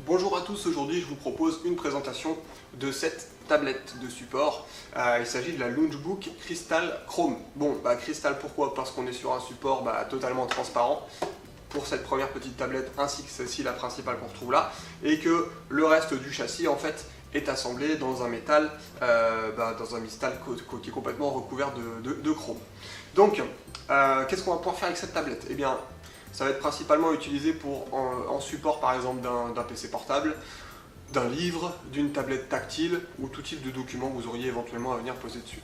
Bonjour à tous, aujourd'hui je vous propose une présentation de cette tablette de support. Il s'agit de la Loungebook Crystal Chrome. Bon, Crystal pourquoi? Parce qu'on est sur un support totalement transparent pour cette première petite tablette ainsi que celle-ci, la principale qu'on retrouve là, et que le reste du châssis en fait est assemblé dans un métal, qui est complètement recouvert de chrome. Donc, qu'est-ce qu'on va pouvoir faire avec cette tablette? Eh bien, ça va être principalement utilisé en support par exemple d'un PC portable, d'un livre, d'une tablette tactile ou tout type de document que vous auriez éventuellement à venir poser dessus.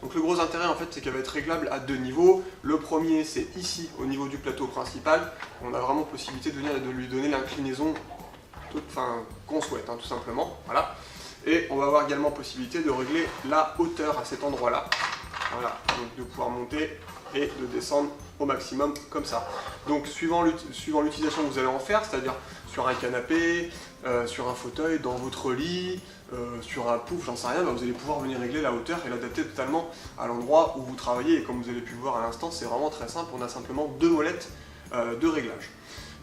Donc le gros intérêt en fait c'est qu'elle va être réglable à deux niveaux. Le premier c'est ici au niveau du plateau principal. On a vraiment possibilité de lui donner l'inclinaison qu'on souhaite tout simplement. Voilà. Et on va avoir également possibilité de régler la hauteur à cet endroit là. Voilà, donc de pouvoir monter et de descendre au maximum comme ça. Donc suivant l'utilisation que vous allez en faire, c'est-à-dire sur un canapé, sur un fauteuil, dans votre lit, sur un pouf, j'en sais rien, vous allez pouvoir venir régler la hauteur et l'adapter totalement à l'endroit où vous travaillez. Et comme vous avez pu le voir à l'instant, c'est vraiment très simple, on a simplement deux molettes de réglage.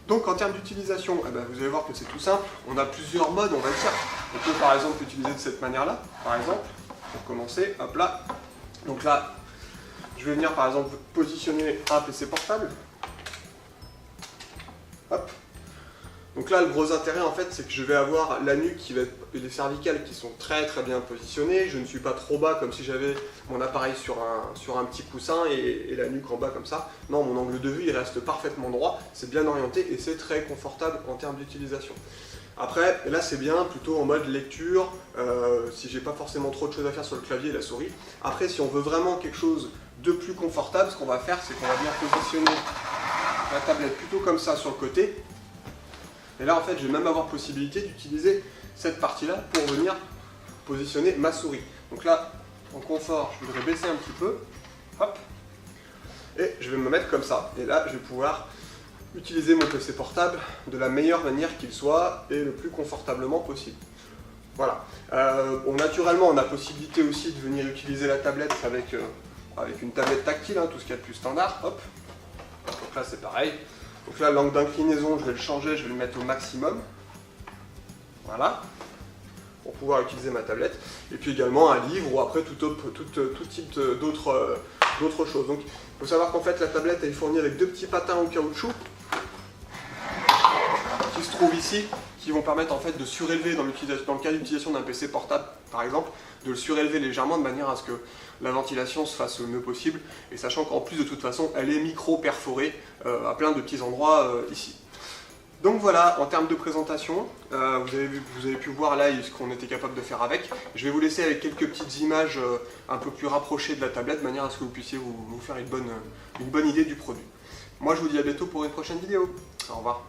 Donc en termes d'utilisation, vous allez voir que c'est tout simple, on a plusieurs modes on va dire. On peut par exemple l'utiliser de cette manière-là, par exemple, pour commencer, hop là. Donc là, je vais venir par exemple positionner un PC portable. Hop. Donc là, le gros intérêt en fait, c'est que je vais avoir la nuque et les cervicales qui sont très bien positionnées. Je ne suis pas trop bas comme si j'avais mon appareil sur un petit coussin et la nuque en bas comme ça. Non, mon angle de vue il reste parfaitement droit, c'est bien orienté et c'est très confortable en termes d'utilisation. Après, là c'est bien plutôt en mode lecture, si j'ai pas forcément trop de choses à faire sur le clavier et la souris. Après, si on veut vraiment quelque chose de plus confortable, ce qu'on va faire, c'est qu'on va venir positionner la tablette plutôt comme ça sur le côté. Et là, en fait, je vais même avoir possibilité d'utiliser cette partie-là pour venir positionner ma souris. Donc là, en confort, je voudrais baisser un petit peu. Hop. Et je vais me mettre comme ça. Et là, je vais pouvoir utiliser mon PC portable de la meilleure manière qu'il soit et le plus confortablement possible. Voilà. Naturellement, on a possibilité aussi de venir utiliser la tablette avec une tablette tactile, tout ce qu'il y a de plus standard. Hop. Donc là, c'est pareil. Donc là, l'angle d'inclinaison, je vais le changer, je vais le mettre au maximum. Voilà. Pour pouvoir utiliser ma tablette. Et puis également un livre ou après tout type d'autres choses. Donc il faut savoir qu'en fait, la tablette est fournie avec deux petits patins en caoutchouc qui se trouvent ici, qui vont permettre en fait de surélever dans le cas d'utilisation d'un PC portable par exemple, de le surélever légèrement de manière à ce que la ventilation se fasse le mieux possible, et sachant qu'en plus de toute façon elle est micro-perforée à plein de petits endroits ici. Donc voilà, en termes de présentation, vous avez pu voir là ce qu'on était capable de faire avec. Je vais vous laisser avec quelques petites images un peu plus rapprochées de la tablette, de manière à ce que vous puissiez vous faire une bonne idée du produit. Moi je vous dis à bientôt pour une prochaine vidéo. Au revoir.